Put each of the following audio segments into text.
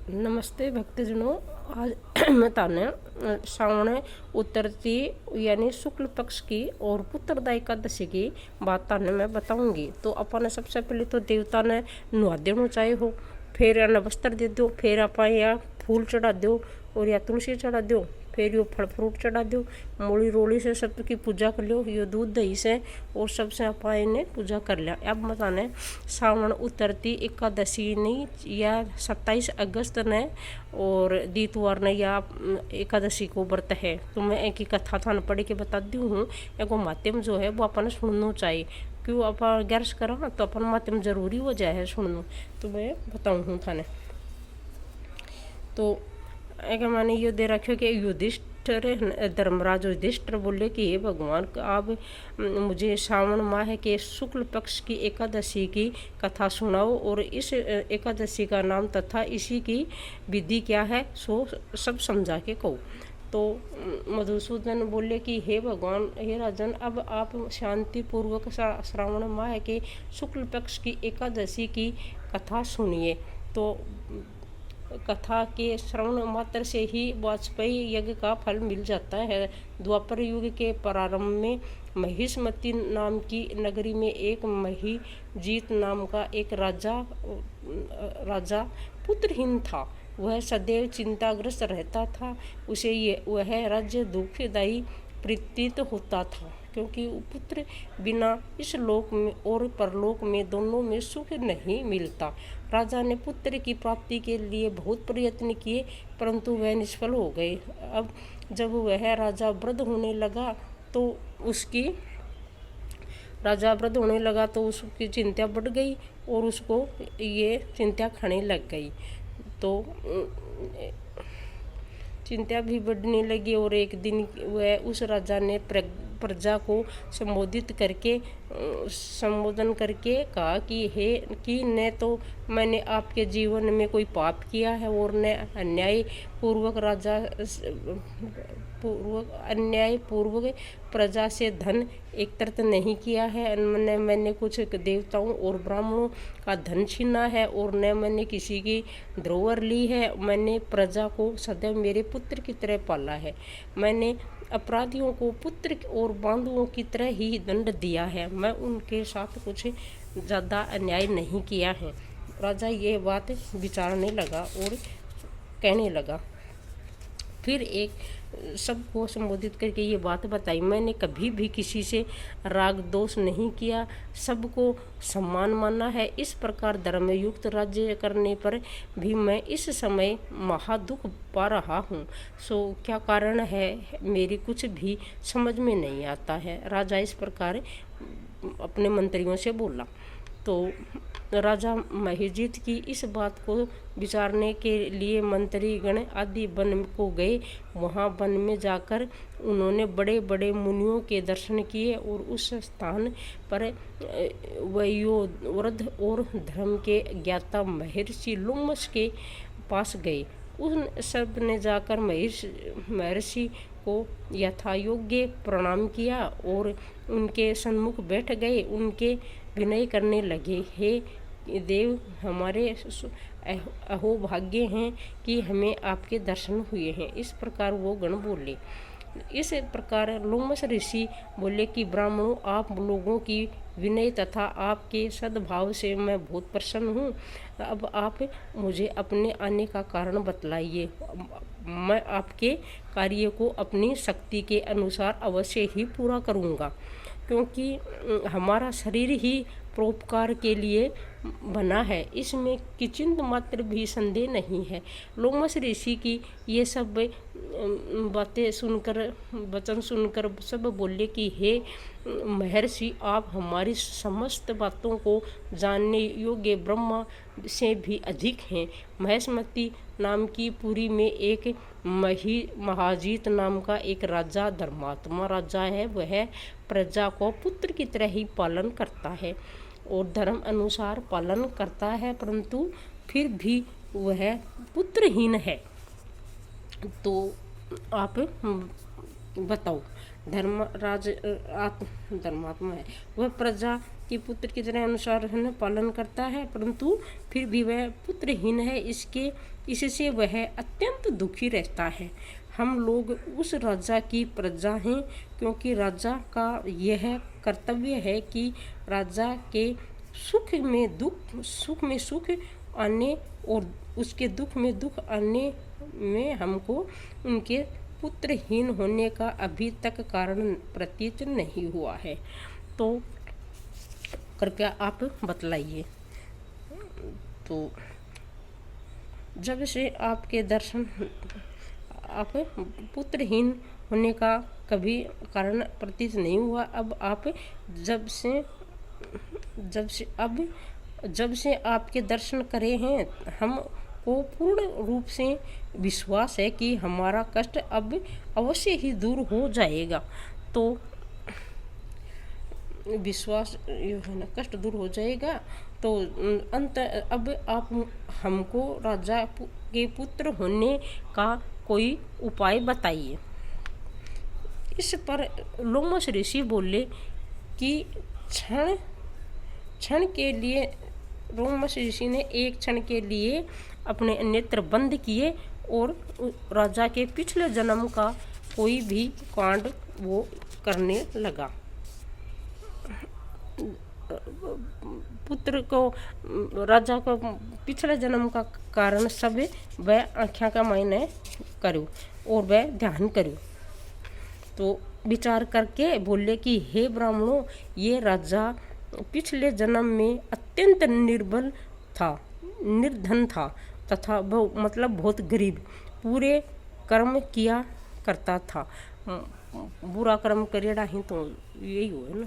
नमस्ते भक्तजनों। आज मैं ताने श्रावण उत्तरती यानी शुक्ल पक्ष की और पुत्रदा एकादशी की बात ताने मैं बताऊंगी। तो अपन सबसे पहले तो देवता ने नुआ देना चाहिए हो, फिर या वस्त्र दे दो, फिर आप या फूल चढ़ा दो और या तुलसी चढ़ा दो, फिर यो फल फ्रूट चढ़ा दो, मूली रोली से सबकी पूजा कर लो, यो दूध दही से और सबसे आप इन्हें पूजा कर लिया। अब बताने श्रावण उतरती एकादशी नहीं या 27 अगस्त ने और दीतवार ने या एकादशी को व्रत है। तो मैं एक ही कथा थान पढ़ के बता दी हूँ। एक माध्यम जो है वो अपन सुनना चाहिए, क्यों आप गर्स करा तो अपन माध्यम जरूरी हो जाए है सुनना। तो मैं बताऊँ हूँ थाने। तो एक मैंने ये दे रखे कि युधिष्ठिर धर्मराज युधिष्ठिर बोले कि हे भगवान, आप मुझे श्रावण माह के शुक्ल पक्ष की एकादशी की कथा सुनाओ और इस एकादशी का नाम तथा इसी की विधि क्या है सो सब समझा के कहो। तो मधुसूदन बोले कि हे भगवान, हे राजन, अब आप शांति पूर्वक श्रावण माह के शुक्ल पक्ष की एकादशी की कथा सुनिए। तो कथा के श्रवण मात्र से ही वाजपेयी यज्ञ का फल मिल जाता है। द्वापर युग के प्रारंभ में महिष्मती नाम की नगरी में एक महीजीत नाम का एक राजा पुत्रहीन था। वह सदैव चिंताग्रस्त रहता था। उसे वह राज्य दुखदायी प्रतीत होता था, क्योंकि पुत्र बिना इस लोक में और परलोक में दोनों में सुख नहीं मिलता। राजा ने पुत्र की प्राप्ति के लिए बहुत प्रयत्न किए, परंतु वह निष्फल हो गए। अब जब वह राजा वृद्ध होने लगा तो उसकी चिंता बढ़ गई और उसको ये चिंता खाने लग गई। तो चिंता भी बढ़ने लगी और एक दिन वह उस राजा ने प्रजा को संबोधन करके कहा कि न तो मैंने आपके जीवन में कोई पाप किया है और न अन्याय पूर्वक प्रजा से धन एकत्रित नहीं किया है, न मैंने कुछ देवताओं और ब्राह्मणों का धन छीना है और न मैंने किसी की धरोहर ली है। मैंने प्रजा को सदैव मेरे पुत्र की तरह पाला है। मैंने अपराधियों को पुत्र और बांधुओं की तरह ही दंड दिया है। मैं उनके साथ कुछ ज़्यादा अन्याय नहीं किया है। राजा ये बात विचारने लगा और कहने लगा। फिर एक सबको संबोधित करके ये बात बताई, मैंने कभी भी किसी से राग दोष नहीं किया, सबको सम्मान माना है। इस प्रकार धर्मयुक्त राज्य करने पर भी मैं इस समय महादुख पा रहा हूँ। सो क्या कारण है मेरी कुछ भी समझ में नहीं आता है। राजा इस प्रकार अपने मंत्रियों से बोला। तो राजा महिजीत की इस बात को विचारने के लिए मंत्रीगण आदि वन को गए। वहाँ वन में जाकर उन्होंने बड़े बड़े मुनियों के दर्शन किए और उस स्थान पर वयोवृद्ध और धर्म के ज्ञाता महर्षि लुम्मस के पास गए। उन सब ने जाकर महर्षि को यथायोग्य प्रणाम किया और उनके सन्मुख बैठ गए। उनके विनय करने लगे, हे देव, हमारे अहोभाग्य हैं कि हमें आपके दर्शन हुए हैं। इस प्रकार वो गण बोले। इस प्रकार लोमस ऋषि बोले कि ब्राह्मणों, आप लोगों की विनय तथा आपके सद्भाव से मैं बहुत प्रसन्न हूँ। अब आप मुझे अपने आने का कारण बतलाइए। मैं आपके कार्य को अपनी शक्ति के अनुसार अवश्य ही पूरा करूँगा, क्योंकि हमारा शरीर ही परोपकार के लिए बना है, इसमें किंचित मात्र भी संदेह नहीं है। लोमस ऋषि की ये सब वचन सुनकर सब बोले कि हे महर्षि, आप हमारी समस्त बातों को जानने योग्य ब्रह्मा से भी अधिक हैं। महिष्मती नाम की पुरी में एक महाजीत नाम का एक राजा धर्मात्मा राजा है। वह प्रजा को पुत्र की तरह ही पालन करता है और धर्म अनुसार पालन करता है, परंतु फिर भी वह पुत्रहीन है। तो आप बताओ, धर्मात्मा है, वह प्रजा कि पुत्र की तरह अनुसार है ना पालन करता है, परंतु फिर भी वह पुत्रहीन है। इससे वह अत्यंत दुखी रहता है। हम लोग उस राजा की प्रजा हैं, क्योंकि राजा का यह कर्तव्य है कि राजा के सुख में सुख आने और उसके दुख में दुख आने में हमको उनके पुत्रहीन होने का अभी तक कारण प्रतीत नहीं हुआ है। तो कृपया आप बतलाइए। तो जब से आपके दर्शन आप पुत्रहीन होने का कभी कारण प्रतीत नहीं हुआ, अब आप जब से आपके दर्शन करे हैं, हमको पूर्ण रूप से विश्वास है कि हमारा कष्ट अब अवश्य ही दूर हो जाएगा। तो विश्वास ये है ना, कष्ट दूर हो जाएगा। तो अंत अब आप हमको राजा के पुत्र होने का कोई उपाय बताइए। इस पर लोमश ऋषि बोले कि क्षण के लिए लोमश ऋषि ने एक क्षण के लिए अपने नेत्र बंद किए और राजा के पिछले जन्म का कोई भी कांड वो करने लगा। पुत्र को राजा को पिछले जन्म का कारण सब वह आँखों का मायने करो और वह ध्यान करो। तो विचार करके बोले कि हे ब्राह्मणों, ये राजा पिछले जन्म में अत्यंत निर्धन था तथा मतलब बहुत गरीब, पूरे कर्म किया करता था। बुरा कर्म करेड़ा ही तो यही हो है ना।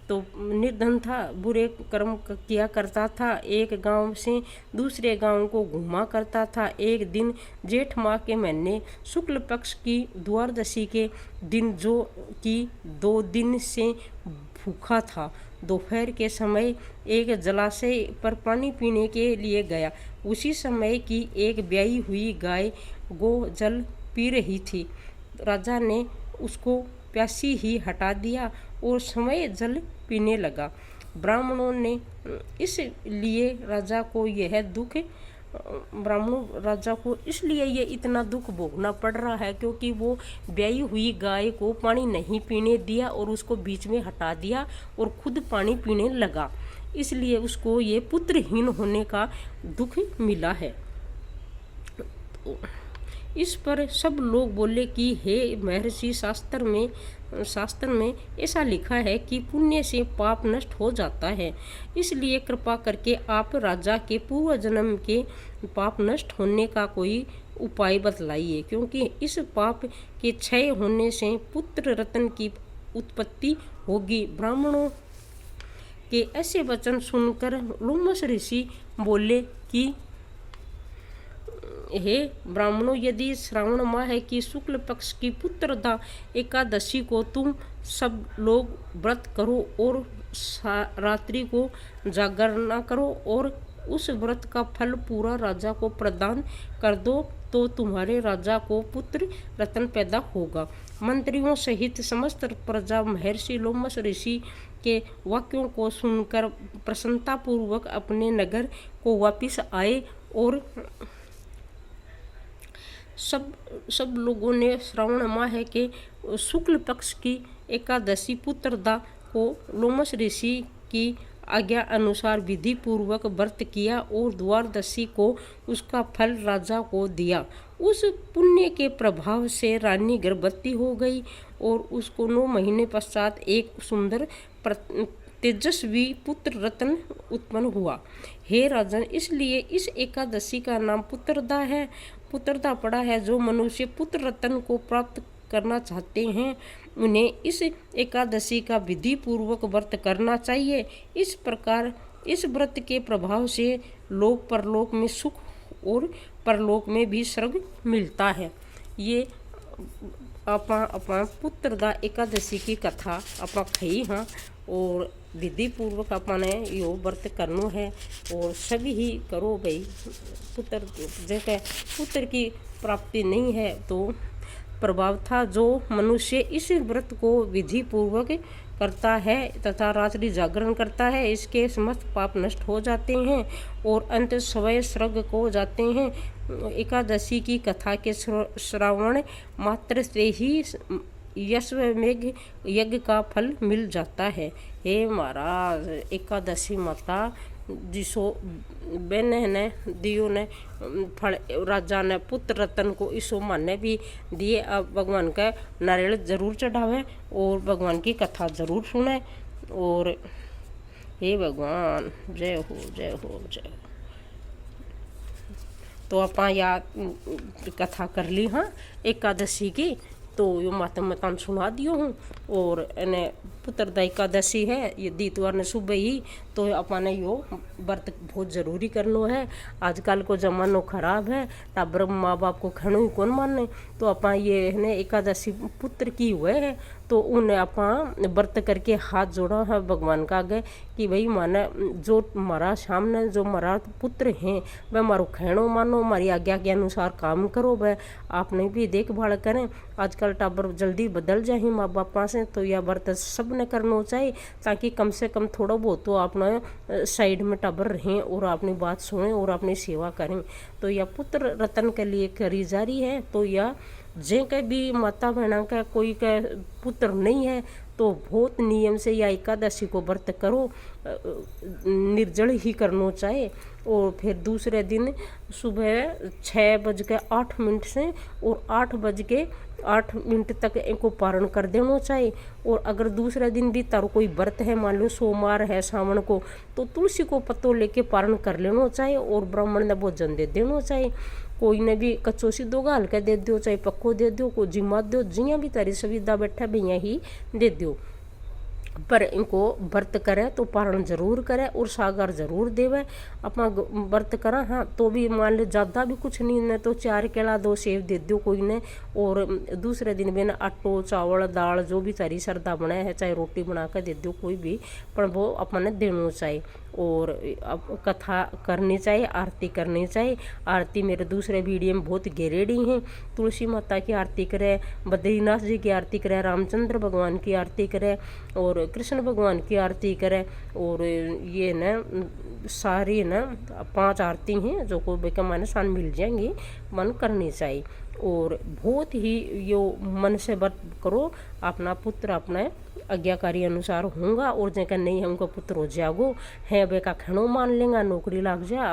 तो निर्धन था, बुरे कर्म किया करता था, एक गांव से दूसरे गांव को घूमा करता था। एक दिन जेठ माह के महीने शुक्ल पक्ष की द्वादशी के दिन, जो कि 2 दिन से भूखा था, दोपहर के समय एक जलाशय पर पानी पीने के लिए गया। उसी समय की एक ब्याई हुई गाय गो जल पी रही थी। राजा ने उसको प्यासी ही हटा दिया और समय जल पीने लगा। ब्राह्मणों ने इसलिए राजा को इसलिए ये इतना दुख भोगना पड़ रहा है, क्योंकि वो ब्याई हुई गाय को पानी नहीं पीने दिया और उसको बीच में हटा दिया और खुद पानी पीने लगा। इसलिए उसको ये पुत्रहीन होने का दुख मिला है। इस पर सब लोग बोले कि हे महर्षि, शास्त्र में ऐसा लिखा है कि पुण्य से पाप नष्ट हो जाता है। इसलिए कृपा करके आप राजा के पूर्व जन्म के पाप नष्ट होने का कोई उपाय बतलाइए, क्योंकि इस पाप के क्षय होने से पुत्र रत्न की उत्पत्ति होगी। ब्राह्मणों के ऐसे वचन सुनकर लोमश ऋषि बोले कि हे ब्राह्मणों, यदि श्रावण माह की शुक्ल पक्ष की पुत्रदा एकादशी को तुम सब लोग व्रत करो और रात्रि को जागरण करो और उस व्रत का फल पूरा राजा को प्रदान कर दो, तो तुम्हारे राजा को पुत्र रत्न पैदा होगा। मंत्रियों सहित समस्त प्रजा महर्षि लोमश ऋषि के वाक्यों को सुनकर प्रसन्नतापूर्वक अपने नगर को वापिस आए और सब लोगों ने श्रावण माह के शुक्ल पक्ष की एकादशी पुत्रदा को लोमश ऋषि की आज्ञा अनुसार विधि पूर्वक व्रत किया और द्वादशी को उसका फल राजा को दिया। उस पुण्य के प्रभाव से रानी गर्भवती हो गई और उसको 9 महीने पश्चात एक सुंदर तेजस्वी पुत्र रत्न उत्पन्न हुआ। हे राजन, इसलिए इस एकादशी का नाम पुत्रदा पड़ा है। जो मनुष्य पुत्र रत्न को प्राप्त करना चाहते हैं, उन्हें इस एकादशी का विधि पूर्वक व्रत करना चाहिए। इस प्रकार इस व्रत के प्रभाव से लोक परलोक में सुख और परलोक में भी स्वर्ग मिलता है। ये अपना पुत्रदा एकादशी की कथा अपना खई हाँ और विधि पूर्वक अपने यो व्रत करनो है और सभी ही करो भाई। जैसे पुत्र की प्राप्ति नहीं है तो प्रभाव था, जो मनुष्य इस व्रत को विधि पूर्वक करता है तथा रात्रि जागरण करता है, इसके समस्त पाप नष्ट हो जाते हैं और अंत स्वयं स्वर्ग को जाते हैं। एकादशी की कथा के श्रवण मात्र से ही यश्वमेघ यज्ञ का फल मिल जाता है। हे महाराज, एकादशी माता जिसो बहन ने दियो ने फल, राजा ने पुत्र रतन को इसो माने भी दिए। अब भगवान का नारियल जरूर चढ़ावे और भगवान की कथा जरूर सुने। और हे भगवान, जय हो जय हो जय हो। तो आप या कथा कर ली हाँ एकादशी की, तो यो माता मैं तुम सुना दियो हूँ। और इन्हें पुत्रदा एकादशी है ये दीतवार ने सुबह ही, तो अपने यो व्रत बहुत ज़रूरी करनो है। आजकल को जमानो खराब है, टाबर माँ बाप को खणो ही कौन माने, तो अपा ये है एकादशी पुत्र की हुए है, तो उन्हें अपा व्रत करके हाथ जोड़ा है भगवान का आगे कि भाई माने जो हमारा सामने जो हमारा पुत्र हैं वह मारो खैणो मानो, हमारी आज्ञा के अनुसार काम करो, वह आपने भी देखभाल करें। आजकल टाबर जल्दी बदल जाए माँ बापा से, तो यह व्रत सब ने करना चाहिए ताकि कम से कम थोड़ा बहुत तो अपना साइड में टाबर रहें और अपनी बात सुने और अपनी सेवा करें। तो यह पुत्र रतन के लिए करी जा रही है। तो यह जे के भी माता बहना का कोई का पुत्र नहीं है तो बहुत नियम से या एकादशी को व्रत करो, निर्जल ही करना चाहिए। और फिर दूसरे दिन सुबह 6:08 से और 8:08 तक इनको पारण कर देना चाहिए। और अगर दूसरे दिन भी तारो कोई व्रत है, मान लो सोमवार है सावन को, तो तुलसी को पत्तों लेके पारण कर लेना चाहिए और ब्राह्मण ने भोजन दे देना चाहिए। कोई ने भी कच्चो सीधो गाल के दे दो, चाहे पक्को दे दो, को जिम्मा दो, जियाँ भी तारी सुविधा बैठा भैया ही दे दो। पर इनको व्रत करे तो पारण जरूर करे और सागर जरूर देवे। अपना व्रत करा हाँ तो भी मान लो ज़्यादा भी कुछ नहीं ने तो 4 केला 2 सेब दे दो कोई ने। और दूसरे दिन भी ना आटो चावल दाल जो भी तारी श्रद्धा बनाए है, चाहे रोटी बना कर दे दो कोई भी, पर वो अपने देना चाहिए। और अब कथा करनी चाहिए, आरती करनी चाहिए। आरती मेरे दूसरे वीडियो में बहुत घेरेड़ी हैं। तुलसी माता की आरती करे, बद्रीनाथ जी की आरती करे, रामचंद्र भगवान की आरती करे और कृष्ण भगवान की आरती करे। और ये न सारी न 5 आरती हैं जो को बेका मन सान मिल जाएंगी, मन करनी चाहिए। और बहुत ही यो मन से व्रत करो, अपना पुत्र अपना आज्ञाकारी अनुसार होगा। और जैका नहीं है उनको पुत्र हो जागो है बेका खणो मान लेंगा, नौकरी लग जाए,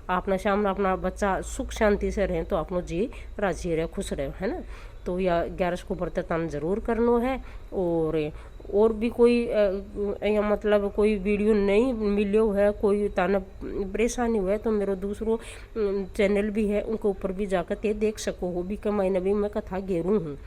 अपना सामने अपना बच्चा सुख शांति से रहे तो अपनो जी राजी रहे खुश रहे, है ना। तो या 11 को व्रत तन जरूर करना है। और भी कोई या मतलब कोई वीडियो नहीं मिलो है, कोई ताना परेशानी हुआ है तो मेरा दूसरो चैनल भी है, उनके ऊपर भी जाकर ते देख सको हो भी कमाई न भी मैं कथा घेरू हूँ।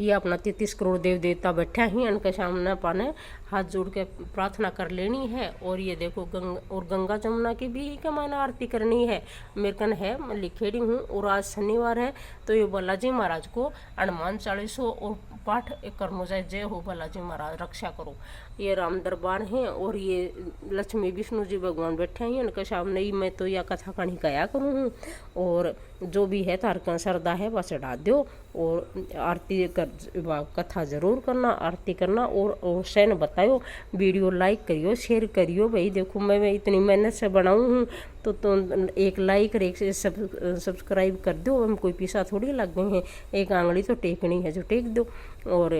ये अपना 33 करोड़ देव देवता बैठा ही उनके सामने पाने हाथ जोड़ के प्रार्थना कर लेनी है। और ये देखो गंगा जमुना की भी क्या मायने आरती करनी है, मेरे कन है मैं लिखेड़ी हूँ। और आज शनिवार है तो ये बालाजी महाराज को हनुमान चालीसो और पाठ करना जाए। जय हो बालाजी महाराज, रक्षा करो। ये राम दरबार हैं और ये लक्ष्मी विष्णु जी भगवान बैठे हैं उनके सामने ही मैं तो यह कथा कहानी कया करूँ हूँ। और जो भी है तारकन श्रद्धा है वह चढ़ा दो और आरती कर कथा जरूर करना, आरती करना। और सैन बताओ, वीडियो लाइक करियो, शेयर करियो। भाई देखो मैं इतनी मेहनत से बनाऊँ हूँ तो एक लाइक और एक सब्सक्राइब कर दो। हम कोई पैसा थोड़ी लग गए हैं, एक आंगली तो टेकनी है जो टेक दो। और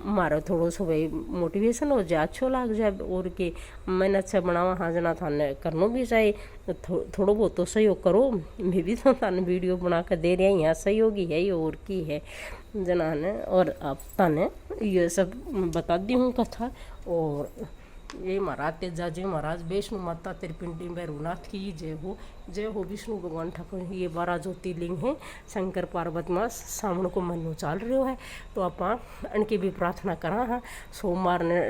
मारो थोड़ा सा भाई मोटिवेशन हो जाए, अच्छो लग जाए। और कि मेहनत से बनावा हाँ जना थाने करना भी चाहिए, थोड़ा बहुत तो सहयोग करो। मैं भी तो थाने वीडियो बना कर दे रही यहाँ सहयोगी है ये और की है जना ने। और आप थाने ये सब बता दी हूँ कथा। और ये महाराज तेजाजी महाराज वैष्णो माता त्रिपिंडी भैरवनाथ की जय हो, जय हो। विष्णु भगवान ठाकुर ये 12 ज्योतिर्लिंग हैं। शंकर पार्वती माँ सामने को मनो चाल रहे है तो आप इनकी भी प्रार्थना करा हाँ। सोमवार ने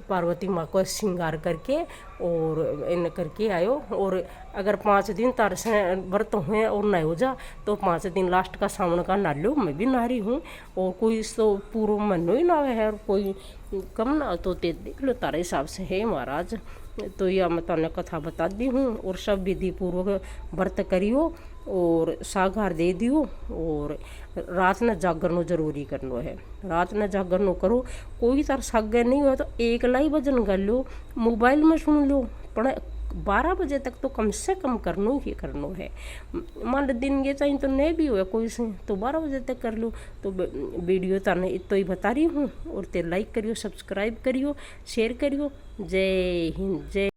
पार्वती माँ को श्रृंगार करके और इन करके आयो। और अगर 5 दिन तार से व्रत हुए और न हो जा तो 5 दिन लास्ट का सावन का ना लो। मैं भी नारी हूँ और कोई तो पूर्व मनो ही ना है और कोई कम ना तो ते देख लो तारे हिसाब से है महाराज। तो यह मैं तने कथा बता दी हूँ। और सब विधि पूर्वक व्रत करियो और सागार दे दियो। और रात न जागरनो जरूरी करनो है, रात न जागरनो करो। कोई तार सागे नहीं हुआ तो एकला ही भजन कर लो, मोबाइल में सुन लो, पर 12 बजे तक तो कम से कम करनो ही करनो है। मान लो दिन के चाहिए तो नहीं भी हुआ कोई से तो 12 बजे तक कर लो। तो वीडियो ताने इतो ही बता रही हूँ। और ते लाइक करियो, सब्सक्राइब करियो, शेयर करियो। जय हिंद, जय